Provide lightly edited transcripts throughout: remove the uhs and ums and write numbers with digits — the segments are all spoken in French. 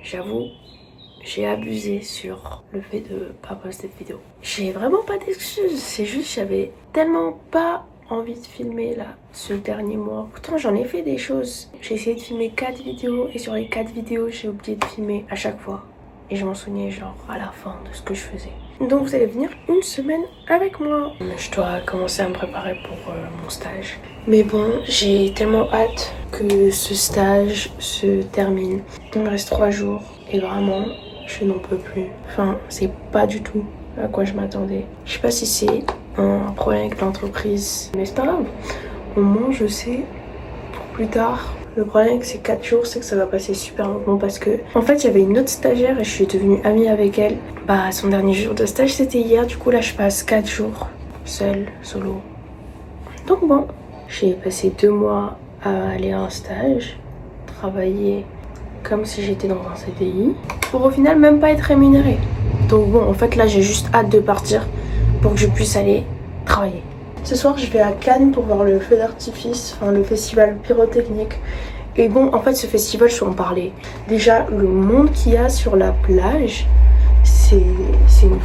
j'avoue, j'ai abusé sur le fait de pas poster de vidéo. J'ai vraiment pas d'excuses, c'est juste j'avais tellement pas envie de filmer là ce dernier mois. Pourtant j'en ai fait des choses. J'ai essayé de filmer 4 vidéos et sur les 4 vidéos j'ai oublié de filmer à chaque fois. Et je m'en souvenais genre à la fin de ce que je faisais. Donc vous allez venir une semaine avec moi. Je dois commencer à me préparer pour mon stage. Mais bon, j'ai tellement hâte que ce stage se termine. Il me reste 3 jours et vraiment, je n'en peux plus. Enfin, c'est pas du tout à quoi je m'attendais. Je sais pas si c'est un problème avec l'entreprise, mais c'est pas grave. Au moins, je sais pour plus tard. Le problème avec ces 4 jours, c'est que ça va passer super lentement parce que, en fait, il y avait une autre stagiaire et je suis devenue amie avec elle. Bah, son dernier jour de stage, c'était hier. Du coup, là, je passe 4 jours seule, solo. Donc bon, j'ai passé 2 mois à aller à un stage, travailler comme si j'étais dans un CDI, pour au final même pas être rémunérée. Donc bon, en fait, là, j'ai juste hâte de partir pour que je puisse aller travailler. Ce soir, je vais à Cannes pour voir le feu d'artifice, enfin le festival pyrotechnique. Et bon, en fait, ce festival, je vais en parler. Déjà, le monde qu'il y a sur la plage, c'est une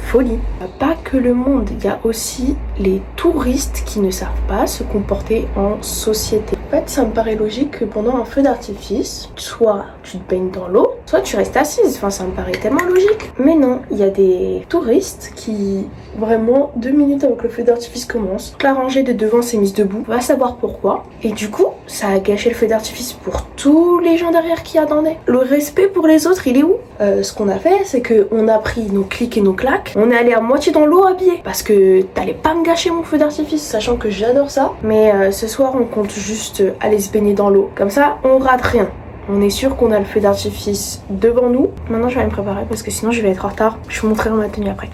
folie. Pas que le monde, il y a aussi les touristes qui ne savent pas se comporter en société. En fait, ça me paraît logique que pendant un feu d'artifice, soit tu te baignes dans l'eau, soit tu restes assise. Enfin, ça me paraît tellement logique. Mais non, il y a des touristes qui, vraiment, 2 minutes avant que le feu d'artifice commence, la rangée de devant s'est mise debout. On va savoir pourquoi. Et du coup, ça a gâché le feu d'artifice pour tous les gens derrière qui attendaient. Le respect pour les autres, il est où? Ce qu'on a fait, c'est qu'on a pris nos clics et nos claques. On est allé à moitié dans l'eau habillés. Parce que t'allais pas me gâcher mon feu d'artifice, sachant que j'adore ça. Mais ce soir, on compte juste aller se baigner dans l'eau. Comme ça, on rate rien. On est sûr qu'on a le feu d'artifice devant nous. Maintenant, je vais aller me préparer parce que sinon, je vais être en retard. Je vous montrerai ma tenue après.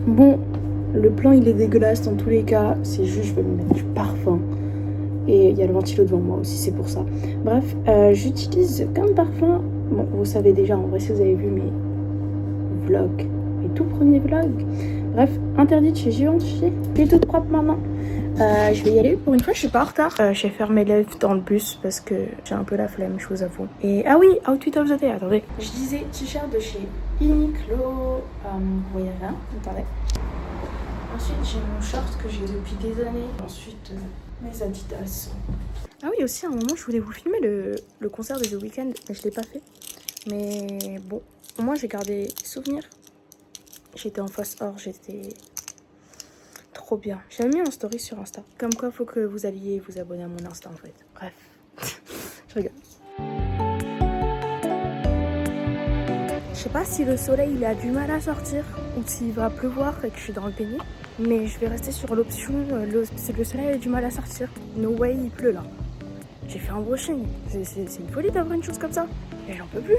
Bon, le plan il est dégueulasse dans tous les cas, c'est juste je vais me mettre du parfum. Et il y a le ventilo devant moi aussi, c'est pour ça. Bref, j'utilise comme parfum, bon vous savez déjà en vrai si vous avez vu mes vlogs, mes tout premiers vlogs. Bref, interdit de chez Givenchy, je suis toute propre maintenant. Je vais y aller, pour une fois je suis pas en retard. Je vais faire mes lèvres dans le bus parce que j'ai un peu la flemme, je vous avoue. Et ah oui, outfit of the day, attendez. Je disais t-shirt de chez Uniqlo, vous voyez rien, attendez. Ensuite j'ai mon short que j'ai depuis des années. Ensuite mes Adidas. Ah oui aussi à un moment je voulais vous filmer le concert de The Weeknd, mais je l'ai pas fait. Mais bon, au moins j'ai gardé souvenir. J'étais en face or, j'étais trop bien. J'ai mis en story sur Insta. Comme quoi, faut que vous alliez vous abonner à mon Insta en fait. Bref, je rigole. Je sais pas si le soleil il a du mal à sortir ou s'il va pleuvoir et que je suis dans le déni. Mais je vais rester sur l'option le soleil a du mal à sortir. No way, il pleut là. J'ai fait un brushing. C'est une folie d'avoir une chose comme ça. Et j'en peux plus.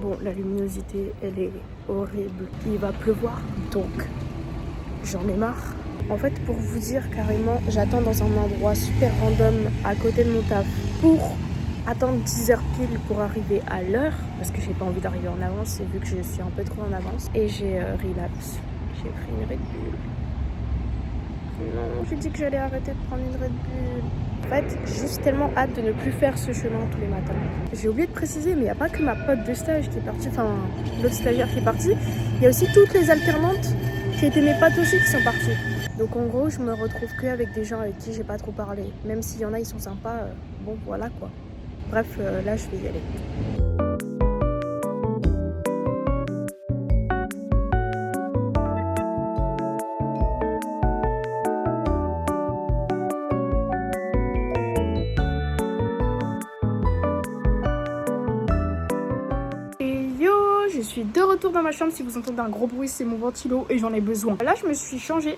Bon, la luminosité, elle est horrible. Il va pleuvoir, donc j'en ai marre. En fait, pour vous dire carrément, j'attends dans un endroit super random à côté de mon taf pour attendre 10h pile pour arriver à l'heure. Parce que j'ai pas envie d'arriver en avance, vu que je suis un peu trop en avance. Et j'ai relapse. J'ai pris une Red Bull. Non, j'ai dit que j'allais arrêter de prendre une Red Bull. En fait, j'ai juste tellement hâte de ne plus faire ce chemin tous les matins. J'ai oublié de préciser, mais il n'y a pas que ma pote de stage qui est partie, enfin l'autre stagiaire qui est partie. Il y a aussi toutes les alternantes qui étaient mes potes aussi qui sont parties. Donc en gros, je me retrouve que avec des gens avec qui j'ai pas trop parlé. Même s'il y en a, ils sont sympas, bon voilà quoi. Bref, là je vais y aller. suis de retour dans ma chambre. Si vous entendez un gros bruit, c'est mon ventilo et j'en ai besoin. Là, je me suis changée.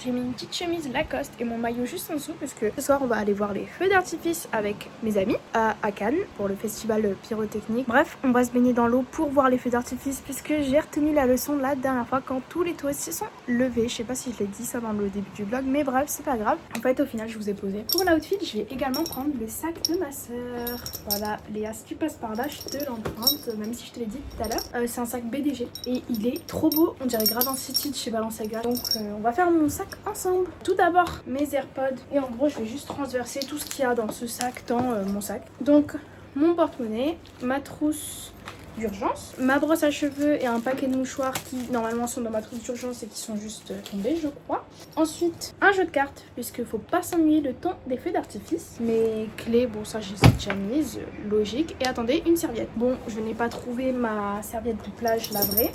J'ai mis une petite chemise Lacoste et mon maillot juste en dessous parce que ce soir on va aller voir les feux d'artifice avec mes amis à Cannes pour le festival pyrotechnique. Bref, on va se baigner dans l'eau pour voir les feux d'artifice puisque j'ai retenu la leçon la dernière fois quand tous les touristes se sont levés. Je sais pas si je l'ai dit ça dans le début du vlog, mais bref, c'est pas grave. En fait, au final, je vous ai posé. Pour l'outfit, je vais également prendre le sac de ma soeur. Voilà, Léa, si tu passes par là, je te l'emprunte, même si je te l'ai dit tout à l'heure. C'est un sac BDG et il est trop beau. On dirait grave un City de chez Balenciaga. Donc, on va faire mon sac ensemble. Tout d'abord mes AirPods et en gros je vais juste transverser tout ce qu'il y a dans ce sac dans mon sac. Donc mon porte-monnaie, ma trousse d'urgence, ma brosse à cheveux et un paquet de mouchoirs qui normalement sont dans ma trousse d'urgence et qui sont juste tombés je crois. Ensuite un jeu de cartes puisque faut pas s'ennuyer le temps des feux d'artifice. Mes clés, bon ça j'ai déjà mise, logique. Et attendez, une serviette. Bon je n'ai pas trouvé ma serviette de plage, la vraie.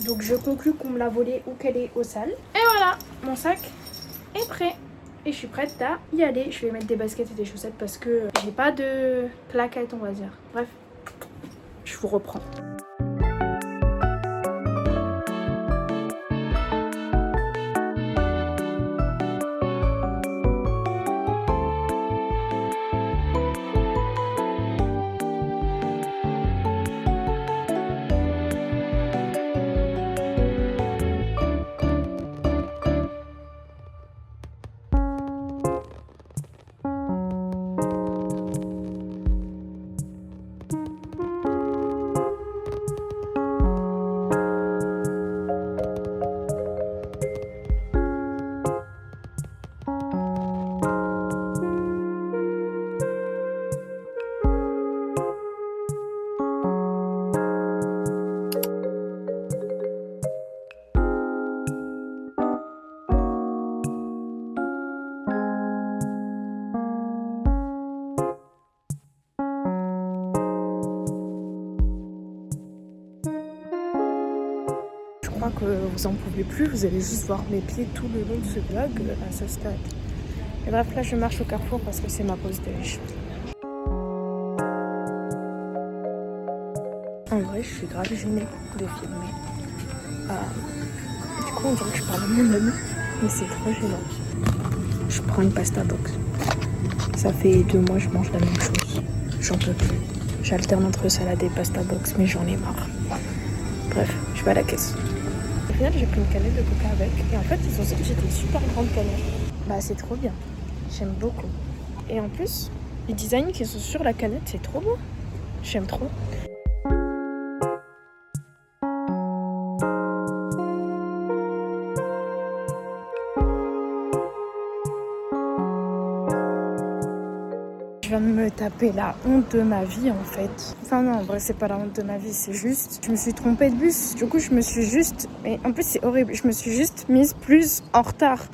Donc je conclus qu'on me l'a volée ou qu'elle est au sale. Et voilà, mon sac est prêt. Et je suis prête à y aller. Je vais mettre des baskets et des chaussettes parce que j'ai pas de claquettes on va dire. Bref, je vous reprends. Je crois que vous en pouvez plus, vous allez juste voir mes pieds tout le long de ce vlog à ce stade. Et bref, là je marche au carrefour parce que c'est ma pause déj. En vrai, je suis grave gênée de filmer. Du coup, on dirait que je parle à mon ami, mais c'est trop gênant. Je prends une pasta box. Ça fait 2 mois que je mange la même chose. J'en peux plus. J'alterne entre salade et pasta box, mais j'en ai marre. Bref, je vais à la caisse. Au final, j'ai pris une canette de coca avec. Et en fait, ils ont dit que j'étais une super grande canette. Bah, c'est trop bien. J'aime beaucoup. Et en plus, les designs qui sont sur la canette, c'est trop beau. J'aime trop. Je viens de me taper la honte de ma vie en fait. Enfin non, en vrai c'est pas la honte de ma vie, c'est juste je me suis trompée de bus. Du coup je me suis juste... Mais en plus c'est horrible, je me suis juste mise plus en retard.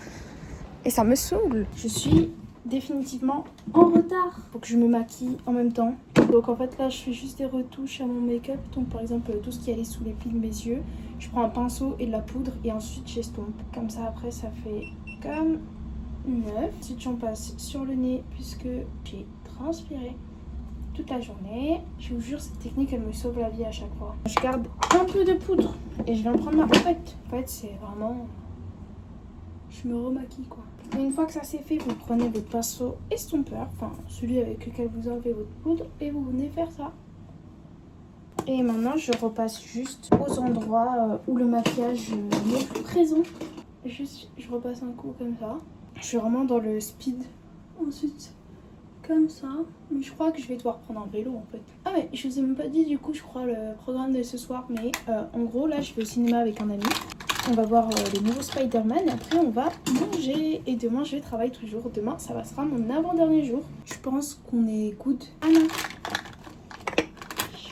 Et ça me saoule. Je suis définitivement en retard. Faut que je me maquille en même temps. Donc en fait là je fais juste des retouches à mon make-up. Donc par exemple tout ce qui allait sous les plis de mes yeux. Je prends un pinceau et de la poudre et ensuite j'estompe. Comme ça après ça fait comme neuf. Ensuite j'en passe sur le nez puisque j'ai transpirer toute la journée. Je vous jure, cette technique, elle me sauve la vie à chaque fois. Je garde un peu de poudre et je viens prendre ma houppette. En fait, c'est vraiment... Je me remaquille, quoi. Et une fois que ça c'est fait, vous prenez votre pinceau estompeur, enfin, celui avec lequel vous enlevez votre poudre, et vous venez faire ça. Et maintenant, je repasse juste aux endroits où le maquillage n'est plus présent. Juste, je repasse un coup comme ça. Je suis vraiment dans le speed. Ensuite... comme ça, mais je crois que je vais devoir prendre un vélo en fait. Ah mais je vous ai même pas dit du coup je crois le programme de ce soir, mais en gros là je vais au cinéma avec un ami. On va voir les nouveaux Spider-Man et après on va manger. Et demain je vais travailler toujours. Demain ça sera mon avant-dernier jour. Je pense qu'on est good. Ah non,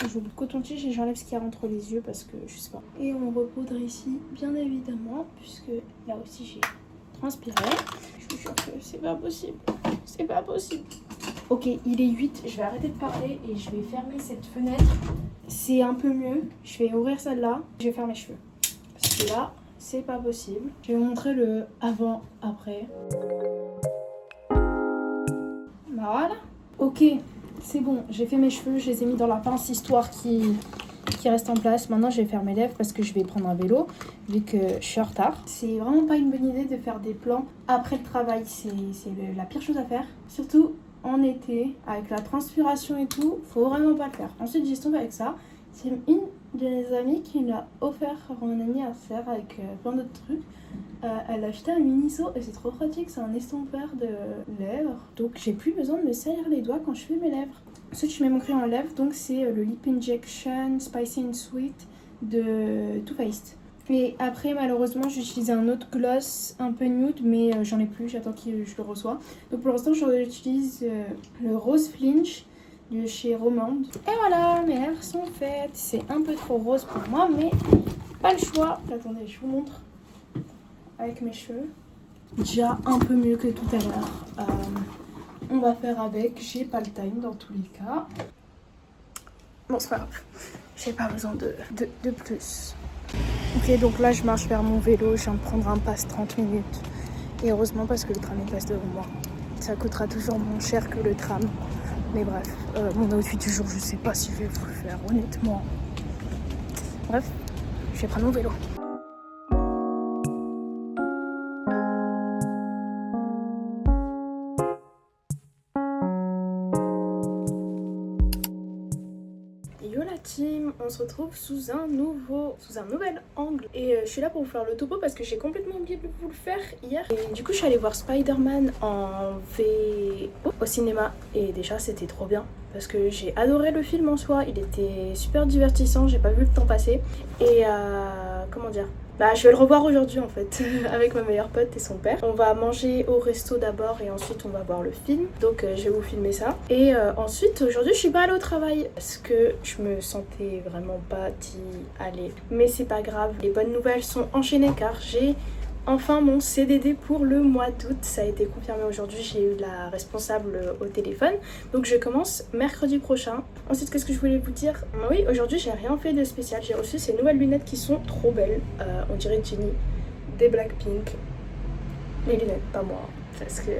je joue le coton-tige et j'enlève ce qu'il y a entre les yeux parce que je sais pas. Et on repoudre ici bien évidemment puisque là aussi j'ai transpiré. Je vous jure que c'est pas possible. C'est pas possible. Ok, il est 8, je vais arrêter de parler et je vais fermer cette fenêtre. C'est un peu mieux. Je vais ouvrir celle-là. Je vais faire mes cheveux. Parce que là, c'est pas possible. Je vais vous montrer le avant-après. Voilà. Ok, c'est bon. J'ai fait mes cheveux. Je les ai mis dans la pince histoire qu'ils qui reste en place. Maintenant, je vais faire mes lèvres parce que je vais prendre un vélo vu que je suis en retard. C'est vraiment pas une bonne idée de faire des plans après le travail. C'est la pire chose à faire. Surtout en été, avec la transpiration et tout, faut vraiment pas le faire. Ensuite, j'ai tombé avec ça. C'est une de mes amies qui me l'a offert pour mon anniversaire avec plein d'autres trucs. Elle a acheté un mini-seau et c'est trop pratique, c'est un estompeur de lèvres. Donc j'ai plus besoin de me salir les doigts quand je fais mes lèvres. Ensuite je mets mon crayon à lèvres, donc c'est le Lip Injection Spicy and Sweet de Too Faced. Et après malheureusement j'ai utilisé un autre gloss un peu nude mais j'en ai plus, j'attends que je le reçois. Donc pour l'instant j'utilise le Rose Flinch de chez Romande. Et voilà, mes lèvres sont faites. C'est un peu trop rose pour moi mais pas le choix. Attendez, je vous montre avec mes cheveux. Déjà un peu mieux que tout à l'heure. On va faire avec. J'ai pas le time dans tous les cas. Bon, c'est pas grave. J'ai pas besoin de plus. Ok, donc là je marche vers mon vélo. Je viens de prendre un pass 30 minutes. Et heureusement parce que le tram est passe devant moi. Ça coûtera toujours moins cher que le tram. Mais bref, mon outfit du jour, je sais pas si je vais vous le faire, honnêtement. Bref, je vais prendre mon vélo. Yo la team, on se retrouve sous un nouvel angle. Et je suis là pour vous faire le topo parce que j'ai complètement oublié de vous le faire hier. Et du coup je suis allée voir Spider-Man en VO au cinéma. Et déjà c'était trop bien. Parce que j'ai adoré le film en soi, il était super divertissant, j'ai pas vu le temps passer. Et comment dire, bah je vais le revoir aujourd'hui en fait, avec ma meilleure pote et son père. On va manger au resto d'abord et ensuite on va voir le film. Donc je vais vous filmer ça. Et ensuite aujourd'hui je suis pas allée au travail parce que je me sentais vraiment pas d'y aller. Mais c'est pas grave, les bonnes nouvelles sont enchaînées car j'ai enfin mon CDD pour le mois d'août. Ça a été confirmé aujourd'hui, j'ai eu la responsable au téléphone. Donc je commence mercredi prochain. Ensuite qu'est-ce que je voulais vous dire? Oui, aujourd'hui j'ai rien fait de spécial. J'ai reçu ces nouvelles lunettes qui sont trop belles. On dirait Jennie des Blackpink. Les lunettes, pas moi. Parce que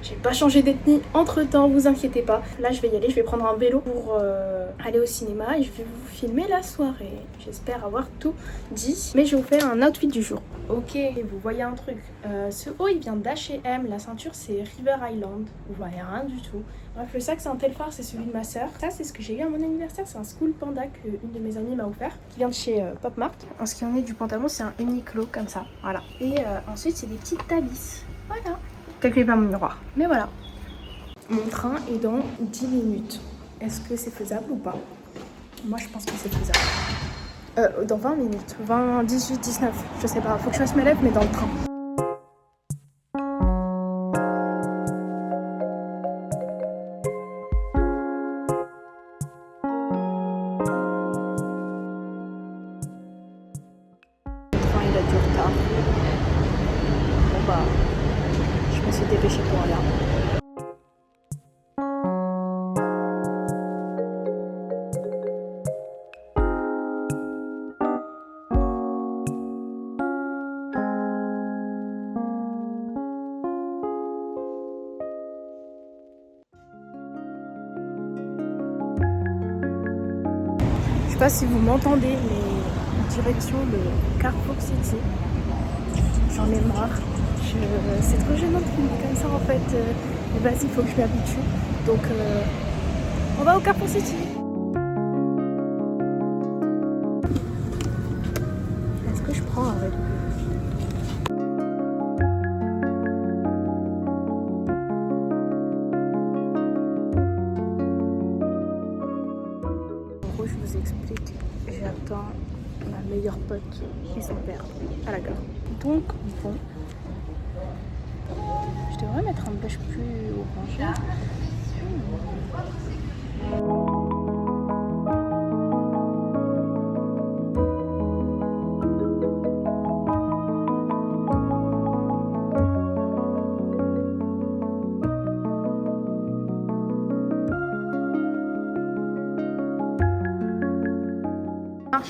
j'ai pas changé d'ethnie entre temps, vous inquiétez pas. Là je vais y aller, je vais prendre un vélo pour aller au cinéma et je vais vous filmer la soirée. J'espère avoir tout dit. Mais je vais vous faire un outfit du jour. Ok, vous voyez un truc. Ce haut il vient d'H&M, la ceinture c'est River Island. Vous voyez rien du tout. Bref, le sac c'est un Telfar, c'est celui de ma soeur. Ça c'est ce que j'ai eu à mon anniversaire, c'est un School Panda qu'une de mes amies m'a offert. Qui vient de chez Pop Mart. En ce qui en est du pantalon, c'est un Uniqlo comme ça. Voilà. Et ensuite c'est des petites tabis. Voilà. Calculez pas mon miroir. Mais voilà. Mon train est dans 10 minutes. Est-ce que c'est faisable ou pas? Moi je pense que c'est faisable. Dans 20 minutes. 20, 18, 19. Je sais pas. Faut que je fasse mes lèvres mais dans le train. Le train il a du retard. Bon bah, je me suis dépêchée pour aller. Je sais pas si vous m'entendez, mais en direction de Carrefour City. J'en ai marre. C'est trop gênant de filmer comme ça en fait. Mais vas-y, il faut que je m'habitue. Donc on va au Carrefour City. Est-ce que je prends un Red Bull? En gros, je vous explique. J'attends ma meilleure pote et son père à la gare. Donc bon, je devrais mettre un blush plus orangé.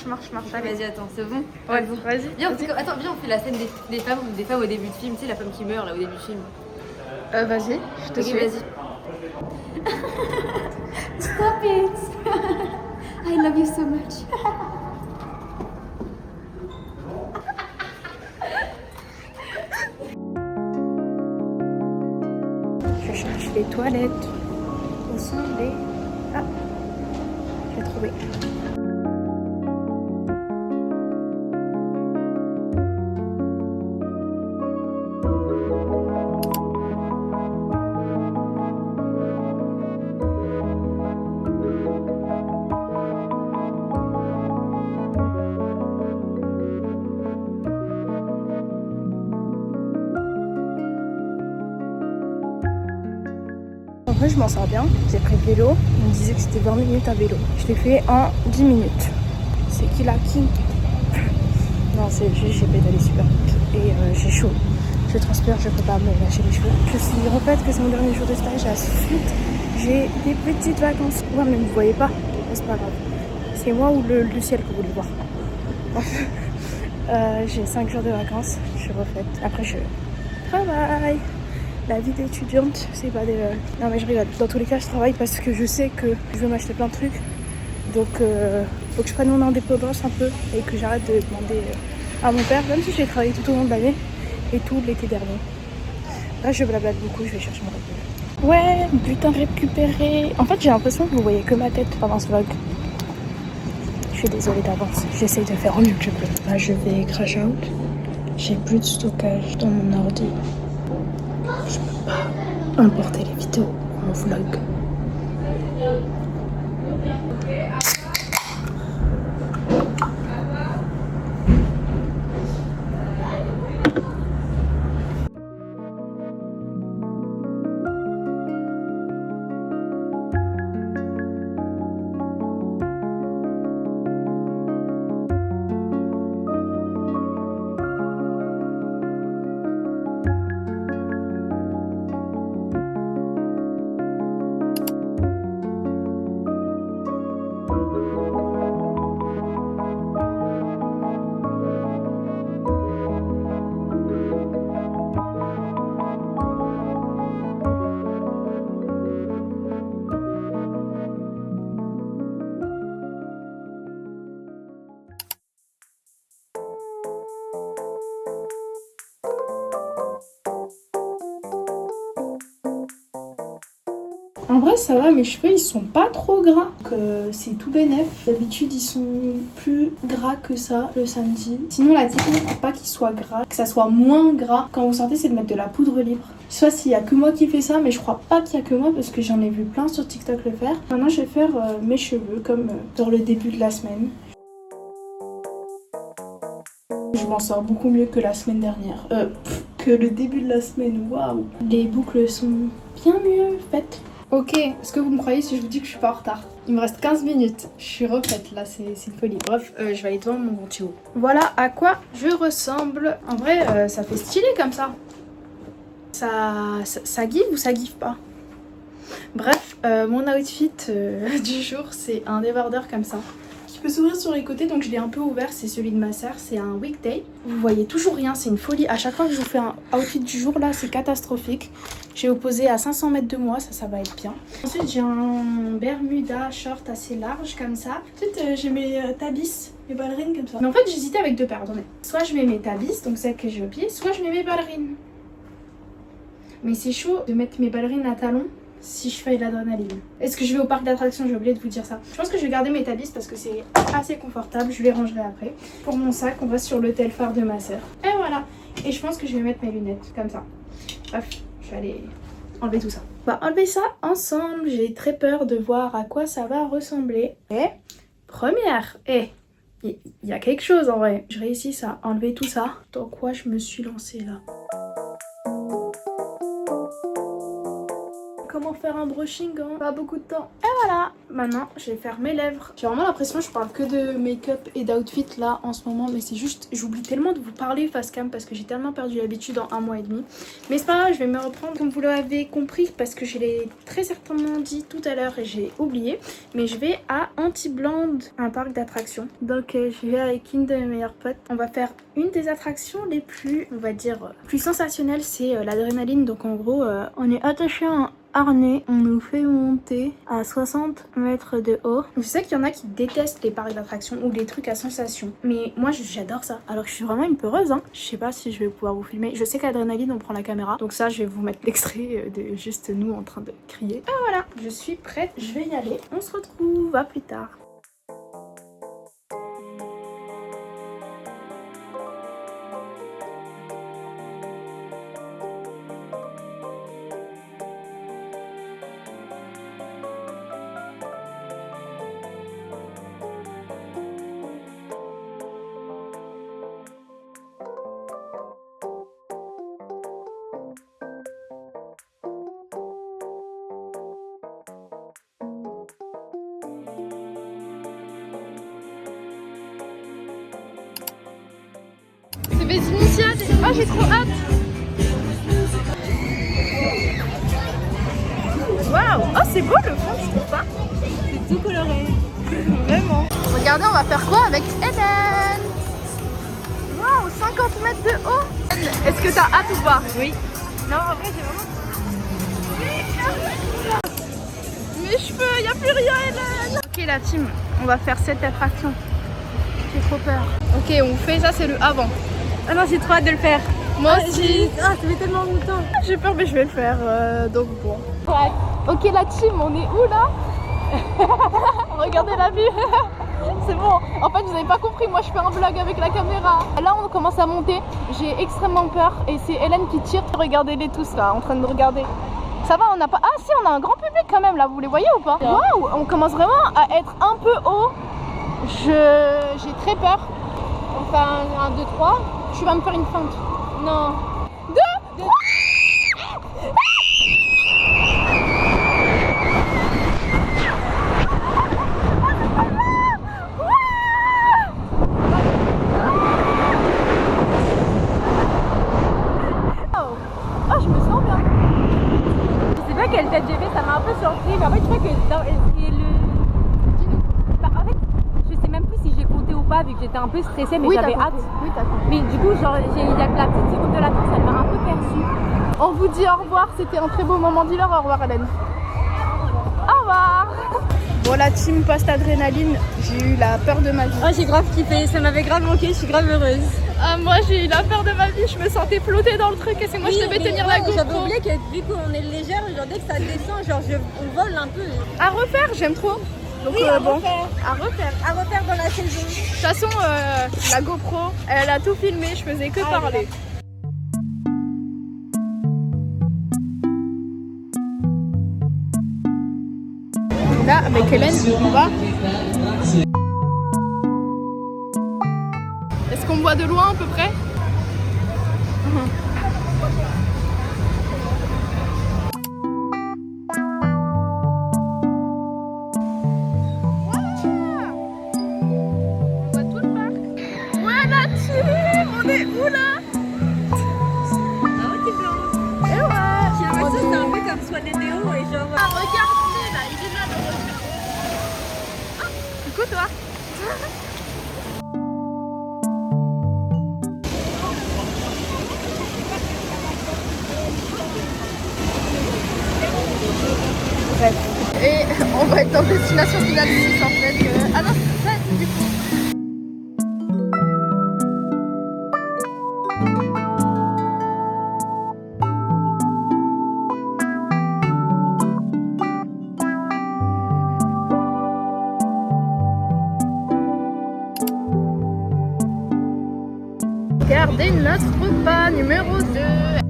Marche. Allez. Vas-y, attends, c'est bon? Ouais, bon. vas-y. Viens, attends, viens, on fait la scène des femmes au début de film, tu sais, la femme qui meurt là au début du film. Vas-y, je te Ok, suis. vas-y. Stop it! I love you so much. Je cherche les toilettes. Où sont les... Ah, j'ai trouvé. En vrai, je m'en sors bien. J'ai pris le vélo. On me disait que c'était 20 minutes à vélo. Je l'ai fait en 10 minutes. C'est qui la king? Non, c'est juste j'ai pédalé super vite. Et j'ai chaud. Je transpire, je peux pas me lâcher les cheveux. Je suis en fait que c'est mon dernier jour de stage à Suite. J'ai des petites vacances. Ouais, mais vous voyez pas. C'est pas grave. C'est moi ou le ciel que vous voulez voir. J'ai 5 jours de vacances. Je suis refaite. Après, je travaille. La vie d'étudiante, c'est pas des... Non mais je rigole. Dans tous les cas, je travaille parce que je sais que je veux m'acheter plein de trucs. Donc, faut que je prenne mon indépendance un peu et que j'arrête de demander à mon père, même si j'ai travaillé tout au long de l'année et tout l'été dernier. Là, je blablate beaucoup, je vais chercher mon repas. Ouais, butin récupéré. En fait, j'ai l'impression que vous voyez que ma tête pendant ce vlog. Je suis désolée d'avance. J'essaye de faire au mieux que je peux. Là, je vais crash out. J'ai plus de stockage dans mon ordi. Je peux pas importer les vidéos en vlog. En vrai ça va, mes cheveux ils sont pas trop gras, donc c'est tout bénef. D'habitude ils sont plus gras que ça le samedi. Sinon la technique pour pas qu'ils soient gras, que ça soit moins gras quand vous sortez, c'est de mettre de la poudre libre. Je sais pas s'il y a que moi qui fais ça, mais je crois pas qu'il y a que moi parce que j'en ai vu plein sur TikTok le faire. Maintenant je vais faire mes cheveux comme dans le début de la semaine. Je m'en sors beaucoup mieux que la semaine dernière. Que le début de la semaine, waouh. Les boucles sont bien mieux faites. Ok, est-ce que vous me croyez si je vous dis que je suis pas en retard? Il me reste 15 minutes. Je suis refaite là, c'est une folie. Bref, je vais aller devant mon ventilo. Voilà à quoi je ressemble. En vrai, ça fait stylé comme ça. Ça give ou ça give pas? Bref, mon outfit du jour, c'est un débardeur comme ça. Qui peut s'ouvrir sur les côtés, donc je l'ai un peu ouvert, c'est celui de ma sœur, c'est un weekday. Vous voyez toujours rien, c'est une folie. À chaque fois que je vous fais un outfit du jour là, c'est catastrophique. J'ai opposé à 500 mètres de moi, ça va être bien. Ensuite j'ai un bermuda short assez large comme ça. Ensuite j'ai mes tabis, mes ballerines comme ça. Mais en fait j'hésitais avec deux paires, attendez. Soit je mets mes tabis, donc celles que j'ai au pied, soit je mets mes ballerines. Mais c'est chaud de mettre mes ballerines à talons si je fais l'adrénaline. Est-ce que je vais au parc d'attractions? J'ai oublié de vous dire ça. Je pense que je vais garder mes tabis parce que c'est assez confortable. Je les rangerai après. Pour mon sac, on reste sur l'hôtel phare de ma sœur. Et voilà. Et je pense que je vais mettre mes lunettes comme ça. Bref, je vais aller enlever tout ça. On va enlever ça ensemble. J'ai très peur de voir à quoi ça va ressembler. Et première. Il y a quelque chose en vrai. Je réussis à enlever tout ça. Dans quoi je me suis lancée là? Comment faire un brushing en pas beaucoup de temps. Et voilà, maintenant je vais faire mes lèvres. J'ai vraiment l'impression que je parle que de make-up et d'outfit là en ce moment, mais c'est juste j'oublie tellement de vous parler face cam parce que j'ai tellement perdu l'habitude en 1 mois et demi. Mais c'est pas grave, je vais me reprendre comme vous l'avez compris parce que je l'ai très certainement dit tout à l'heure et j'ai oublié. Mais je vais à Anti-Blonde, un parc d'attractions. Donc je vais avec une de mes meilleures potes. On va faire une des attractions les plus, on va dire, plus sensationnelles, c'est l'adrénaline. Donc en gros, on est attaché à harnais. On nous fait monter à 60 mètres de haut. Je sais qu'il y en a qui détestent les parcs d'attractions ou les trucs à sensation. Mais moi, j'adore ça. Alors que je suis vraiment une peureuse. Hein. Je sais pas si je vais pouvoir vous filmer. Je sais qu'Adrénaline, on prend la caméra. Donc ça, je vais vous mettre l'extrait de juste nous en train de crier. Et voilà, je suis prête. Je vais y aller. On se retrouve. À plus tard. C'est mes initiales. Ah, j'ai trop hâte. Waouh! Oh, c'est beau le fond, je trouve pas? C'est tout coloré. Vraiment. Regardez, on va faire quoi avec Eden? Waouh, 50 mètres de haut. Est-ce que t'as hâte ou pas? Oui. Non, en vrai, j'ai vraiment... Mes cheveux, y a plus rien, Hélène. Ok la team, on va faire cette attraction. J'ai trop peur. Ok, on fait ça, c'est le avant. Ah non, j'ai trop hâte de le faire. Moi aussi. Ah, ça fait tellement longtemps. J'ai peur, mais je vais le faire. Donc bon. Ouais. Ok la team, on est où là? Regardez la vue. C'est bon. En fait, vous avez pas compris, moi je fais un vlog avec la caméra. Là, on commence à monter. J'ai extrêmement peur et c'est Hélène qui tire. Regardez-les tous là, en train de regarder. Ça va, on n'a pas... Ah si, on a un grand public quand même là, vous les voyez ou pas? Waouh, on commence vraiment à être un peu haut. J'ai très peur. Enfin, 1, 2, 3. Tu vas me faire une feinte. Non. 2, 3. Oh, je me sens bien. Je sais pas quelle tête j'ai fait, ça m'a un peu surpris. Mais en fait, je crois que dans bah, en fait, je sais même plus si j'ai compté ou pas, vu que j'étais un peu stressée, mais j'avais hâte. Oui, t'as compté. Mais du coup, genre, la petite seconde de latence, elle m'a un peu perçue. On vous dit au revoir, c'était un très beau moment. Dis-leur au revoir, Hélène. Au revoir. Bon, la team post-adrénaline, j'ai eu la peur de ma vie. Oh, j'ai grave kiffé, ça m'avait grave manqué, je suis grave heureuse. Ah, moi j'ai eu la peur de ma vie, je me sentais flotter dans le truc et c'est moi je devais tenir la GoPro. J'avais oublié que vu qu'on est légère, genre dès que ça descend, genre on vole un peu. À refaire, j'aime trop. Donc Oui, bon, à refaire. À refaire dans la saison. De toute façon, la GoPro, elle a tout filmé, je faisais que parler. Là, avec Hélène, on va. Est-ce qu'on me voit de loin à peu près? On voit tout le parc. Ouais, la team, on est où là? Ah ouais, t'es blanc. Et ouais. J'ai l'impression que c'est un peu comme soit Néo et genre. Ah, regardez là, il est là le requin. Ah, coucou toi. Bref. Et on va être en destination finale 6 en fait. Ah non, c'est 7 du coup. Regardez notre pas numéro 2.